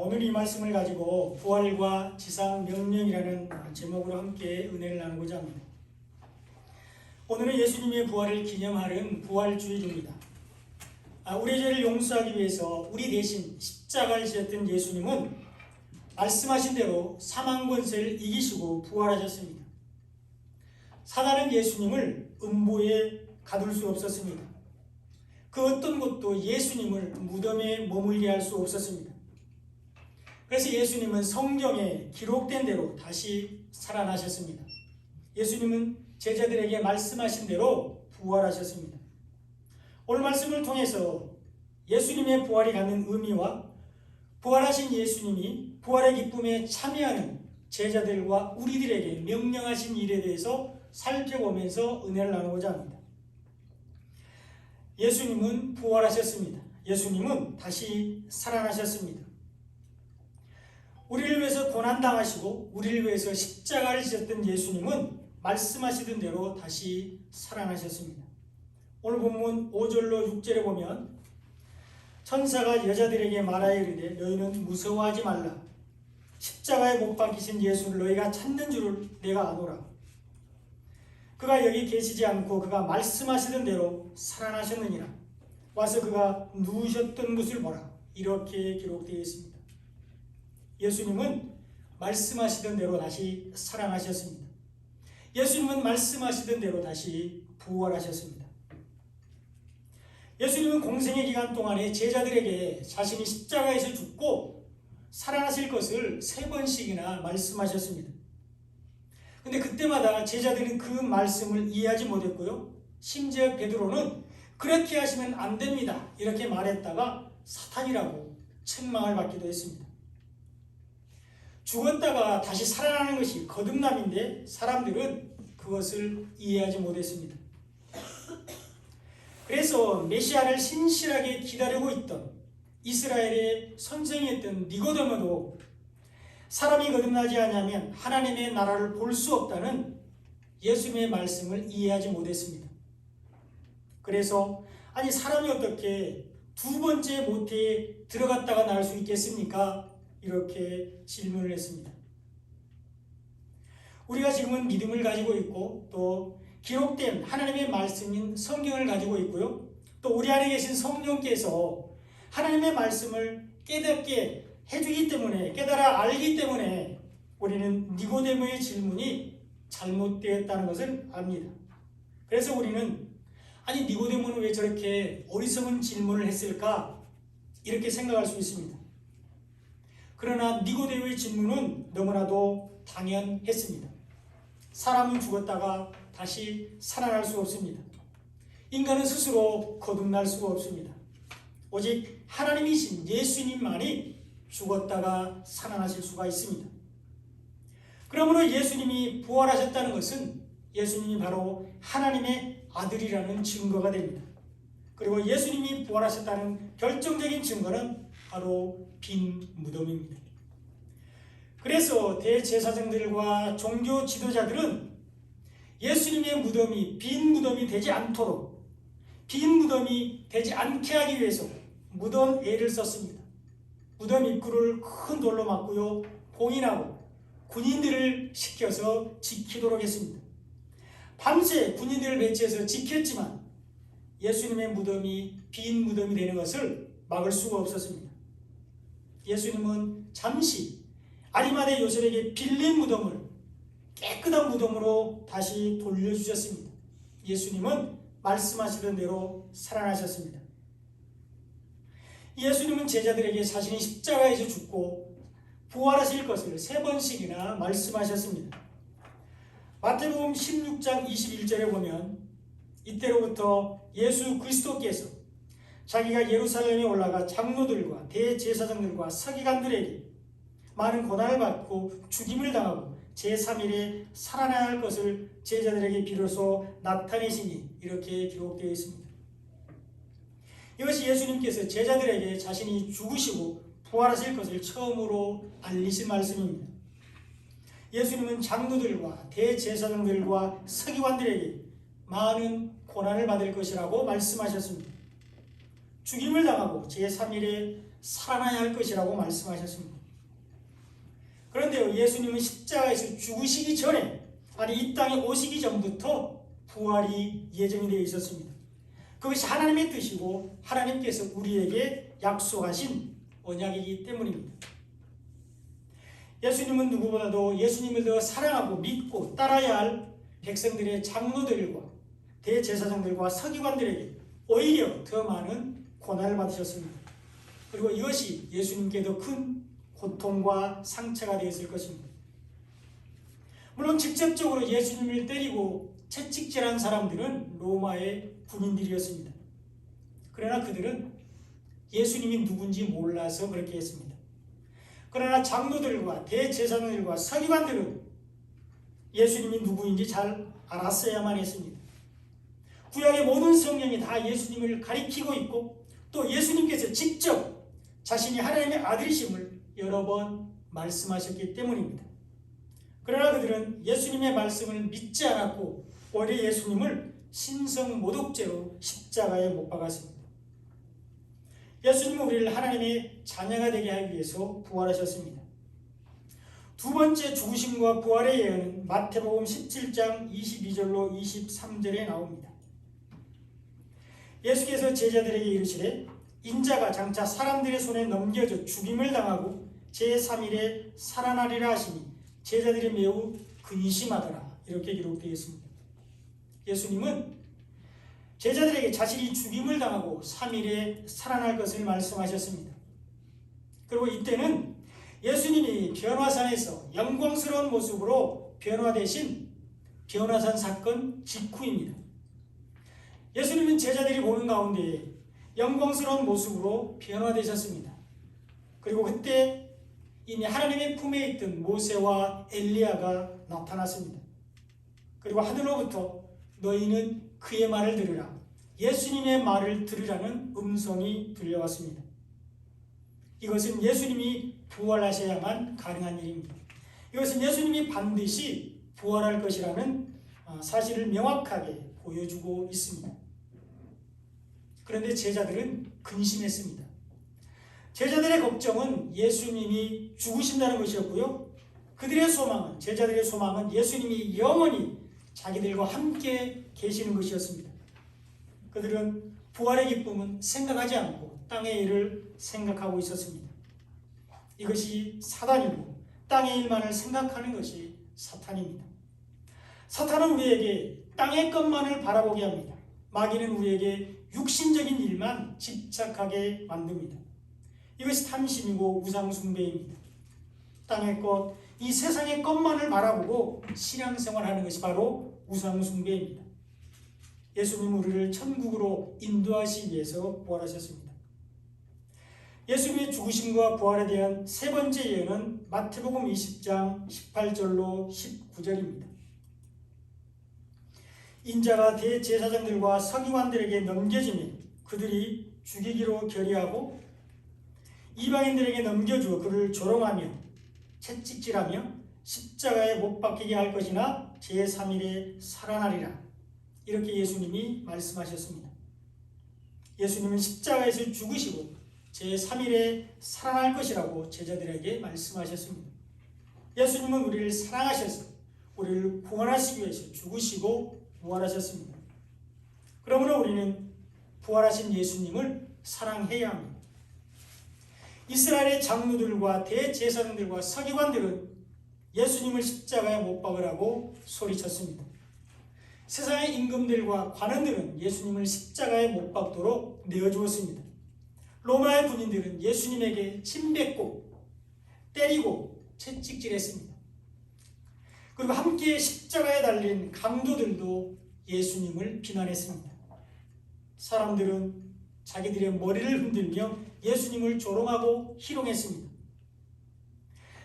오늘 이 말씀을 가지고 부활과 지상 명령이라는 제목으로 함께 은혜를 나누고자 합니다. 오늘은 예수님의 부활을 기념하는 부활주일입니다. 우리의 죄를 용서하기 위해서 우리 대신 십자가를 지었던 예수님은 말씀하신 대로 사망 권세를 이기시고 부활하셨습니다. 사단은 예수님을 음보에 가둘 수 없었습니다. 그 어떤 것도 예수님을 무덤에 머물게 할 수 없었습니다. 그래서 예수님은 성경에 기록된 대로 다시 살아나셨습니다. 예수님은 제자들에게 말씀하신 대로 부활하셨습니다. 오늘 말씀을 통해서 예수님의 부활이 갖는 의미와 부활하신 예수님이 부활의 기쁨에 참여하는 제자들과 우리들에게 명령하신 일에 대해서 살펴보면서 은혜를 나누고자 합니다. 예수님은 부활하셨습니다. 예수님은 다시 살아나셨습니다. 우리를 위해서 고난당하시고 우리를 위해서 십자가를 지셨던 예수님은 말씀하시던 대로 다시 살아나셨습니다. 오늘 본문 5절로 6절에 보면 천사가 여자들에게 말하여 이르되 너희는 무서워하지 말라. 십자가에 못 박히신 예수를 너희가 찾는 줄을 내가 아노라. 그가 여기 계시지 않고 그가 말씀하시던 대로 살아나셨느니라. 와서 그가 누우셨던 것을 보라. 이렇게 기록되어 있습니다. 예수님은 말씀하시던 대로 다시 살아나셨습니다. 예수님은 말씀하시던 대로 다시 부활하셨습니다. 예수님은 공생의 기간 동안에 제자들에게 자신이 십자가에서 죽고 살아나실 것을 3번씩이나 말씀하셨습니다. 근데 그때마다 제자들은 그 말씀을 이해하지 못했고요. 심지어 베드로는 그렇게 하시면 안 됩니다. 이렇게 말했다가 사탄이라고 책망을 받기도 했습니다. 죽었다가 다시 살아나는 것이 거듭남인데 사람들은 그것을 이해하지 못했습니다. 그래서 메시아를 신실하게 기다리고 있던 이스라엘의 선생이었던 니고데모도 사람이 거듭나지 않으면 하나님의 나라를 볼 수 없다는 예수님의 말씀을 이해하지 못했습니다. 그래서 아니 사람이 어떻게 2번째 모태에 들어갔다가 나올 수 있겠습니까? 이렇게 질문을 했습니다. 우리가 지금은 믿음을 가지고 있고 또 기록된 하나님의 말씀인 성경을 가지고 있고요. 또 우리 안에 계신 성령께서 하나님의 말씀을 깨닫게 해주기 때문에 깨달아 알기 때문에 우리는 니고데모의 질문이 잘못되었다는 것을 압니다. 그래서 우리는 아니 니고데모는 왜 저렇게 어리석은 질문을 했을까? 이렇게 생각할 수 있습니다. 그러나 니고데모의 질문은 너무나도 당연했습니다. 사람은 죽었다가 다시 살아날 수 없습니다. 인간은 스스로 거듭날 수가 없습니다. 오직 하나님이신 예수님만이 죽었다가 살아나실 수가 있습니다. 그러므로 예수님이 부활하셨다는 것은 예수님이 바로 하나님의 아들이라는 증거가 됩니다. 그리고 예수님이 부활하셨다는 결정적인 증거는 바로 빈 무덤입니다. 그래서 대제사장들과 종교 지도자들은 예수님의 무덤이 빈 무덤이 되지 않도록 빈 무덤이 되지 않게 하기 위해서 무덤 애를 썼습니다. 무덤 입구를 큰 돌로 막고요. 봉인하고 군인들을 시켜서 지키도록 했습니다. 밤새 군인들을 배치해서 지켰지만 예수님의 무덤이 빈 무덤이 되는 것을 막을 수가 없었습니다. 예수님은 잠시 아리마대 요셉에게 빌린 무덤을 깨끗한 무덤으로 다시 돌려주셨습니다. 예수님은 말씀하시던 대로 살아나셨습니다. 예수님은 제자들에게 자신이 십자가에서 죽고 부활하실 것을 3번씩이나 말씀하셨습니다. 마태복음 16장 21절에 보면 이때로부터 예수 그리스도께서 자기가 예루살렘에 올라가 장로들과 대제사장들과 서기관들에게 많은 고난을 받고 죽임을 당하고 제3일에 살아나야 할 것을 제자들에게 비로소 나타내시니 이렇게 기록되어 있습니다. 이것이 예수님께서 제자들에게 자신이 죽으시고 부활하실 것을 처음으로 알리신 말씀입니다. 예수님은 장로들과 대제사장들과 서기관들에게 많은 고난을 받을 것이라고 말씀하셨습니다. 죽임을 당하고 제3일에 살아나야 할 것이라고 말씀하셨습니다. 그런데요, 예수님은 십자가에서 죽으시기 전에, 아니 이 땅에 오시기 전부터 부활이 예정이 되어 있었습니다. 그것이 하나님의 뜻이고 하나님께서 우리에게 약속하신 언약이기 때문입니다. 예수님은 누구보다도 예수님을 더 사랑하고 믿고 따라야 할 백성들의 장로들과 대제사장들과 서기관들에게 오히려 더 많은 고난을 받으셨습니다. 그리고 이것이 예수님께 더 큰 고통과 상처가 되었을 것입니다. 물론 직접적으로 예수님을 때리고 채찍질한 사람들은 로마의 군인들이었습니다. 그러나 그들은 예수님이 누군지 몰라서 그렇게 했습니다. 그러나 장로들과 대제사장들과 서기관들은 예수님이 누구인지 잘 알았어야만 했습니다. 구약의 모든 성경이 다 예수님을 가리키고 있고 또 예수님께서 직접 자신이 하나님의 아들이심을 여러 번 말씀하셨기 때문입니다. 그러나 그들은 예수님의 말씀을 믿지 않았고 오히려 예수님을 신성모독죄로 십자가에 못 박았습니다. 예수님은 우리를 하나님의 자녀가 되게 하기 위해서 부활하셨습니다. 두 번째 죽으심과 부활의 예언은 마태복음 17장 22절로 23절에 나옵니다. 예수께서 제자들에게 이르시되 인자가 장차 사람들의 손에 넘겨져 죽임을 당하고 제3일에 살아나리라 하시니 제자들이 매우 근심하더라. 이렇게 기록되어 있습니다. 예수님은 제자들에게 자신이 죽임을 당하고 3일에 살아날 것을 말씀하셨습니다. 그리고 이때는 예수님이 변화산에서 영광스러운 모습으로 변화되신 변화산 사건 직후입니다. 예수님은 제자들이 보는 가운데 영광스러운 모습으로 변화되셨습니다. 그리고 그때 이미 하나님의 품에 있던 모세와 엘리야가 나타났습니다. 그리고 하늘로부터 너희는 그의 말을 들으라, 예수님의 말을 들으라는 음성이 들려왔습니다. 이것은 예수님이 부활하셔야만 가능한 일입니다. 이것은 예수님이 반드시 부활할 것이라는 사실을 명확하게 보여주고 있습니다. 그런데 제자들은 근심했습니다. 제자들의 걱정은 예수님이 죽으신다는 것이었고요. 그들의 소망은, 제자들의 소망은 예수님이 영원히 자기들과 함께 계시는 것이었습니다. 그들은 부활의 기쁨은 생각하지 않고 땅의 일을 생각하고 있었습니다. 이것이 사단이고 땅의 일만을 생각하는 것이 사탄입니다. 사탄은 우리에게 땅의 것만을 바라보게 합니다. 마귀는 우리에게 육신적인 일만 집착하게 만듭니다. 이것이 탐심이고 우상숭배입니다. 땅의 것, 이 세상의 것만을 바라보고 신앙생활하는 것이 바로 우상숭배입니다. 예수님은 우리를 천국으로 인도하시기 위해서 부활하셨습니다. 예수님의 죽으심과 부활에 대한 세 번째 예언은 마태복음 20장 18절로 19절입니다. 인자가 대제사장들과 서기관들에게 넘겨지면 그들이 죽이기로 결의하고 이방인들에게 넘겨주어 그를 조롱하며 채찍질하며 십자가에 못 박히게 할 것이나 제3일에 살아나리라. 이렇게 예수님이 말씀하셨습니다. 예수님은 십자가에서 죽으시고 제3일에 살아날 것이라고 제자들에게 말씀하셨습니다. 예수님은 우리를 사랑하셔서 우리를 구원하시기 위해서 죽으시고 부활하셨습니다. 그러므로 우리는 부활하신 예수님을 사랑해야 합니다. 이스라엘의 장로들과 대제사장들과 서기관들은 예수님을 십자가에 못 박으라고 소리쳤습니다. 세상의 임금들과 관원들은 예수님을 십자가에 못 박도록 내어주었습니다. 로마의 군인들은 예수님에게 침뱉고 때리고 채찍질했습니다. 그리고 함께 십자가에 달린 강도들도 예수님을 비난했습니다. 사람들은 자기들의 머리를 흔들며 예수님을 조롱하고 희롱했습니다.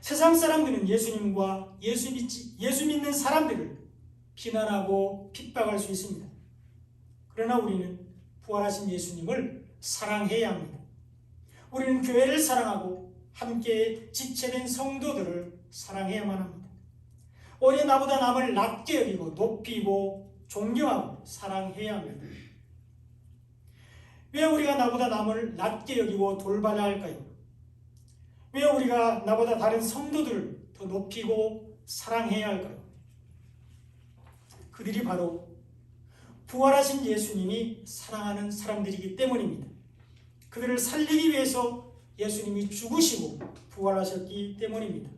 세상 사람들은 예수님과 예수 믿는 사람들을 비난하고 핍박할 수 있습니다. 그러나 우리는 부활하신 예수님을 사랑해야 합니다. 우리는 교회를 사랑하고 함께 지체된 성도들을 사랑해야만 합니다. 오히려 나보다 남을 낮게 여기고 높이고 존경하고 사랑해야 합니다. 왜 우리가 나보다 남을 낮게 여기고 돌봐야 할까요? 왜 우리가 나보다 다른 성도들을 더 높이고 사랑해야 할까요? 그들이 바로 부활하신 예수님이 사랑하는 사람들이기 때문입니다. 그들을 살리기 위해서 예수님이 죽으시고 부활하셨기 때문입니다.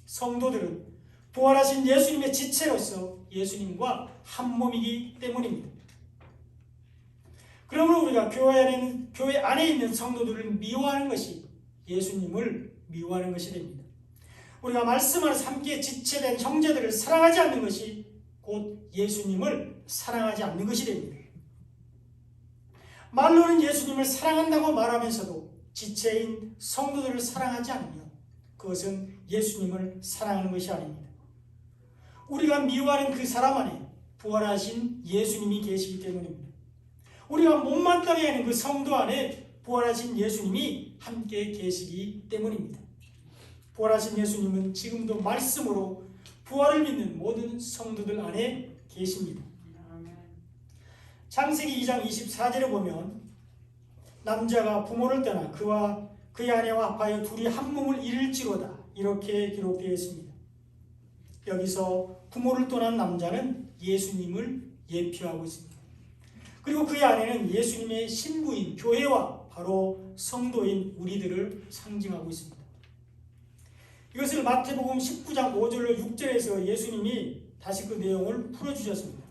성도들은 부활하신 예수님의 지체로서 예수님과 한 몸이기 때문입니다. 그러므로 우리가 교회 안에 있는 성도들을 미워하는 것이 예수님을 미워하는 것이 됩니다. 우리가 말씀 안에서 함께 지체된 형제들을 사랑하지 않는 것이 곧 예수님을 사랑하지 않는 것이 됩니다. 말로는 예수님을 사랑한다고 말하면서도 지체인 성도들을 사랑하지 않으면 그것은 예수님을 사랑하는 것이 아닙니다. 우리가 미워하는 그 사람 안에 부활하신 예수님이 계시기 때문입니다. 우리가 못마땅해 하는 그 성도 안에 부활하신 예수님이 함께 계시기 때문입니다. 부활하신 예수님은 지금도 말씀으로 부활을 믿는 모든 성도들 안에 계십니다. 창세기 2장 24절에 보면 남자가 부모를 떠나 그와 그의 아내와 합하여 둘이 한 몸을 이룰지로다 이렇게 기록되어 있습니다. 여기서 부모를 떠난 남자는 예수님을 예표하고 있습니다. 그리고 그의 아내는 예수님의 신부인 교회와 바로 성도인 우리들을 상징하고 있습니다. 이것을 마태복음 19장 5절로 6절에서 예수님이 다시 그 내용을 풀어주셨습니다.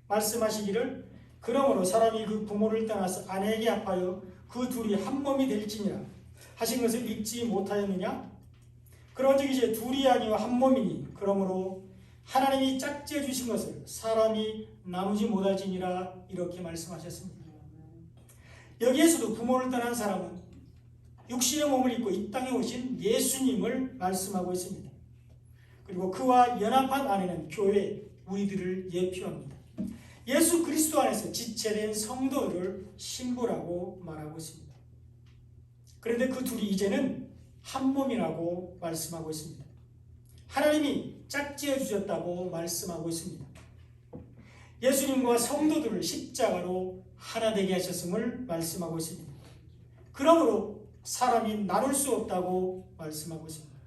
말씀하시기를 그러므로 사람이 그 부모를 떠나서 아내에게 합하여 그 둘이 한 몸이 될지니라 하신 것을 읽지 못하였느냐? 그런즉 이제 둘이 아니요 한 몸이니 그러므로 하나님이 짝지어 주신 것을 사람이 나누지 못할지니라 이렇게 말씀하셨습니다. 여기에서도 부모를 떠난 사람은 육신의 몸을 입고 이 땅에 오신 예수님을 말씀하고 있습니다. 그리고 그와 연합한 아내는 교회, 우리들을 예표합니다. 예수 그리스도 안에서 지체된 성도를 신부라고 말하고 있습니다. 그런데 그 둘이 이제는 한 몸이라고 말씀하고 있습니다. 하나님이 짝지어 주셨다고 말씀하고 있습니다. 예수님과 성도들을 십자가로 하나 되게 하셨음을 말씀하고 있습니다. 그러므로 사람이 나눌 수 없다고 말씀하고 있습니다.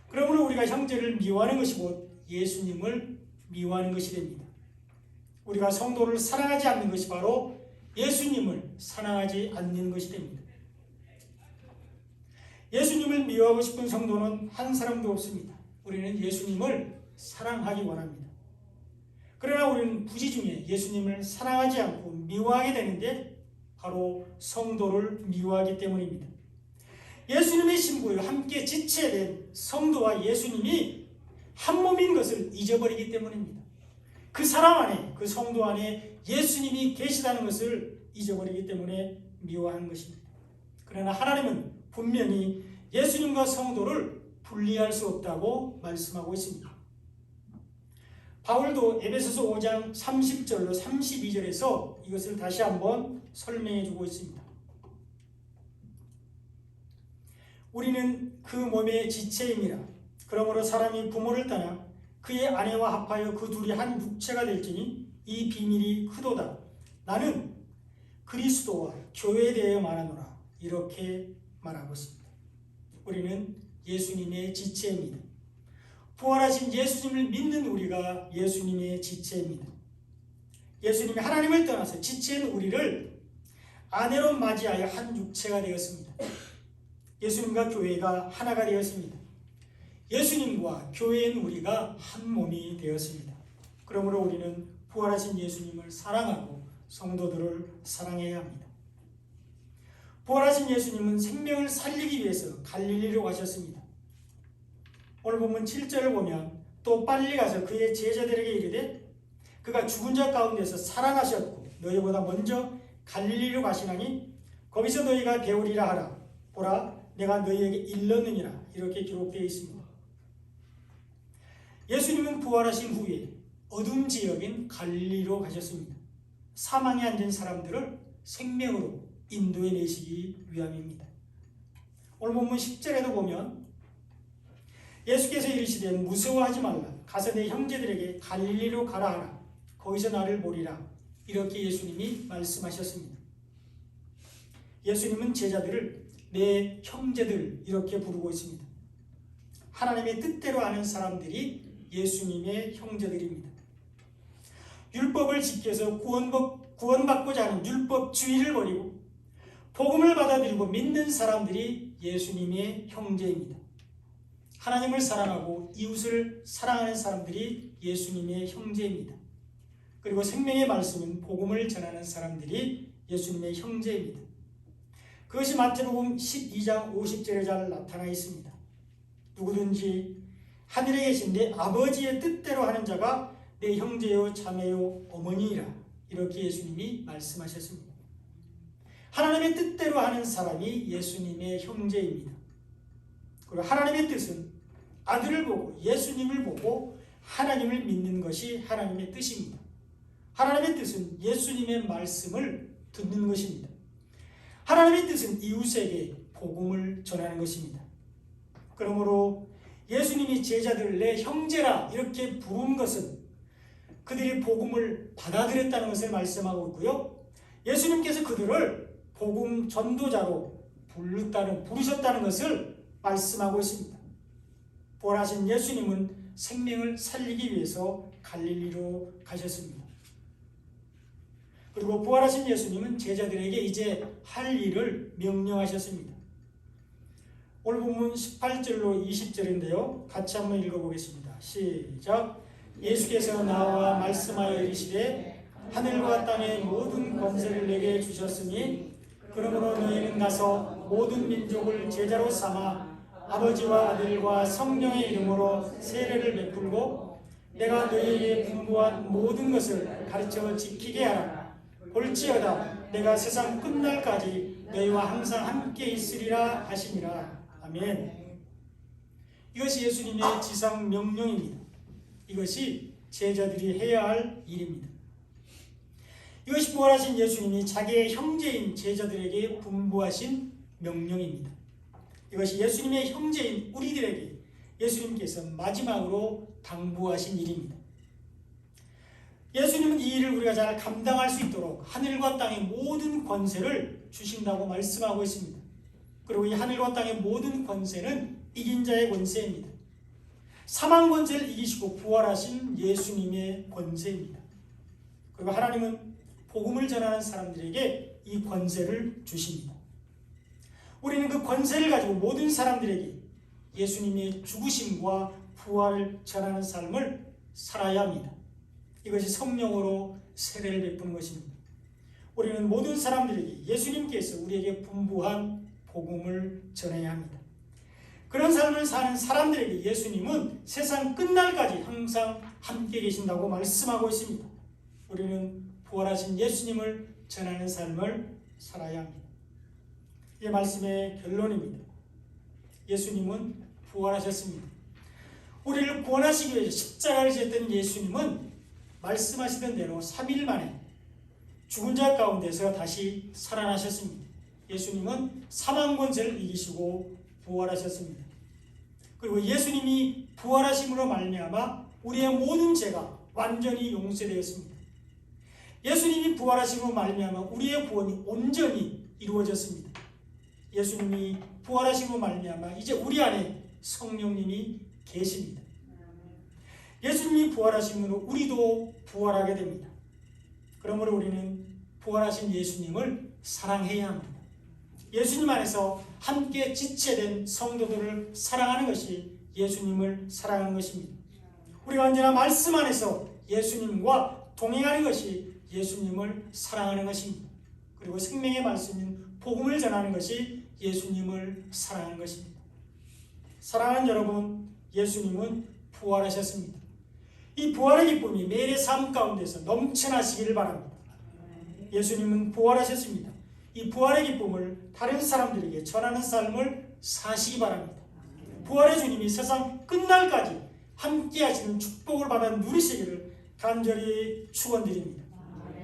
그러므로 우리가 형제를 미워하는 것이 곧 예수님을 미워하는 것이 됩니다. 우리가 성도를 사랑하지 않는 것이 바로 예수님을 사랑하지 않는 것이 됩니다. 예수님을 미워하고 싶은 성도는 한 사람도 없습니다. 우리는 예수님을 사랑하기 원합니다. 그러나 우리는 부지 중에 예수님을 사랑하지 않고 미워하게 되는데 바로 성도를 미워하기 때문입니다. 예수님의 신부와 함께 지체된 성도와 예수님이 한 몸인 것을 잊어버리기 때문입니다. 그 사람 안에, 그 성도 안에 예수님이 계시다는 것을 잊어버리기 때문에 미워하는 것입니다. 그러나 하나님은 분명히 예수님과 성도를 분리할 수 없다고 말씀하고 있습니다. 바울도 에베소서 5장 30절로 32절에서 이것을 다시 한번 설명해 주고 있습니다. 우리는 그 몸의 지체임이라. 그러므로 사람이 부모를 떠나 그의 아내와 합하여 그 둘이 한 육체가 될지니 이 비밀이 크도다. 나는 그리스도와 교회에 대해 말하노라. 이렇게 말하고 있습니다. 우리는 예수님의 지체입니다. 부활하신 예수님을 믿는 우리가 예수님의 지체입니다. 예수님이 하나님을 떠나서 지체인 우리를 아내로 맞이하여 한 육체가 되었습니다. 예수님과 교회가 하나가 되었습니다. 예수님과 교회인 우리가 한 몸이 되었습니다. 그러므로 우리는 부활하신 예수님을 사랑하고 성도들을 사랑해야 합니다. 부활하신 예수님은 생명을 살리기 위해서 갈릴리로 가셨습니다. 오늘 본문 7절을 보면 또 빨리 가서 그의 제자들에게 이르되 그가 죽은 자 가운데서 살아나셨고 너희보다 먼저 갈릴리로 가시나니 거기서 너희가 배우리라 하라. 보라 내가 너희에게 일렀느니라. 이렇게 기록되어 있습니다. 예수님은 부활하신 후에 어둠 지역인 갈릴리로 가셨습니다. 사망에 앉은 사람들을 생명으로 인도해 내시기 위함입니다. 오늘 본문 10절에도 보면 예수께서 이르시되 무서워하지 말라. 가서 내 형제들에게 갈릴리로 가라 하라. 거기서 나를 보리라. 이렇게 예수님이 말씀하셨습니다. 예수님은 제자들을 내 형제들 이렇게 부르고 있습니다. 하나님의 뜻대로 하는 사람들이 예수님의 형제들입니다. 율법을 지켜서 구원받고자 하는 율법주의를 버리고 복음을 받아들이고 믿는 사람들이 예수님의 형제입니다. 하나님을 사랑하고 이웃을 사랑하는 사람들이 예수님의 형제입니다. 그리고 생명의 말씀은 복음을 전하는 사람들이 예수님의 형제입니다. 그것이 마태복음 12장 50절에 잘 나타나 있습니다. 누구든지 하늘에 계신 내 아버지의 뜻대로 하는 자가 내 형제요 자매요 어머니이라. 이렇게 예수님이 말씀하셨습니다. 하나님의 뜻대로 하는 사람이 예수님의 형제입니다. 그리고 하나님의 뜻은 아들을 보고 예수님을 보고 하나님을 믿는 것이 하나님의 뜻입니다. 하나님의 뜻은 예수님의 말씀을 듣는 것입니다. 하나님의 뜻은 이웃에게 복음을 전하는 것입니다. 그러므로 예수님이 제자들을 내 형제라 이렇게 부른 것은 그들이 복음을 받아들였다는 것을 말씀하고 있고요. 예수님께서 그들을 복음 전도자로 부르셨다는 것을 말씀하고 있습니다. 부활하신 예수님은 생명을 살리기 위해서 갈릴리로 가셨습니다. 그리고 부활하신 예수님은 제자들에게 이제 할 일을 명령하셨습니다. 오늘 본문 18절로 20절인데요. 같이 한번 읽어보겠습니다. 시작. 예수께서 나와 말씀하여 이르시되 하늘과 땅의 모든 권세를 내게 주셨으니 그러므로 너희는 가서 모든 민족을 제자로 삼아 아버지와 아들과 성령의 이름으로 세례를 베풀고 내가 너희에게 분부한 모든 것을 가르쳐 지키게 하라. 볼지어다 내가 세상 끝날까지 너희와 항상 함께 있으리라 하시니라. 아멘. 이것이 예수님의 지상 명령입니다. 이것이 제자들이 해야 할 일입니다. 이것이 부활하신 예수님이 자기의 형제인 제자들에게 분부하신 명령입니다. 이것이 예수님의 형제인 우리들에게 예수님께서 마지막으로 당부하신 일입니다. 예수님은 이 일을 우리가 잘 감당할 수 있도록 하늘과 땅의 모든 권세를 주신다고 말씀하고 있습니다. 그리고 이 하늘과 땅의 모든 권세는 이긴 자의 권세입니다. 사망 권세를 이기시고 부활하신 예수님의 권세입니다. 그리고 하나님은 복음을 전하는 사람들에게 이 권세를 주십니다. 우리는 그 권세를 가지고 모든 사람들에게 예수님의 죽으심과 부활을 전하는 삶을 살아야 합니다. 이것이 성령으로 세례를 베푸는 것입니다. 우리는 모든 사람들에게 예수님께서 우리에게 분부한 복음을 전해야 합니다. 그런 삶을 사는 사람들에게 예수님은 세상 끝날까지 항상 함께 계신다고 말씀하고 있습니다. 우리는 부활하신 예수님을 전하는 삶을 살아야 합니다. 이 말씀의 결론입니다. 예수님은 부활하셨습니다. 우리를 구원하시기 위해 십자가를 지었던 예수님은 말씀하시던 대로 3일 만에 죽은 자 가운데서 다시 살아나셨습니다. 예수님은 사망 권세를 이기시고 부활하셨습니다. 그리고 예수님이 부활하심으로 말미암아 우리의 모든 죄가 완전히 용서되었습니다. 예수님이 부활하심으로 말미암아 우리의 구원이 온전히 이루어졌습니다. 예수님이 부활하심으로 말미암아 이제 우리 안에 성령님이 계십니다. 예수님이 부활하심으로 우리도 부활하게 됩니다. 그러므로 우리는 부활하신 예수님을 사랑해야 합니다. 예수님 안에서 함께 지체된 성도들을 사랑하는 것이 예수님을 사랑하는 것입니다. 우리가 언제나 말씀 안에서 예수님과 동행하는 것이 예수님을 사랑하는 것입니다. 그리고 생명의 말씀인 복음을 전하는 것이 예수님을 사랑하는 것입니다. 사랑하는 여러분, 예수님은 부활하셨습니다. 이 부활의 기쁨이 매일의 삶 가운데서 넘쳐나시기를 바랍니다. 예수님은 부활하셨습니다. 이 부활의 기쁨을 다른 사람들에게 전하는 삶을 사시기 바랍니다. 부활의 주님이 세상 끝날까지 함께 하시는 축복을 받아 누리시기를 간절히 축원드립니다.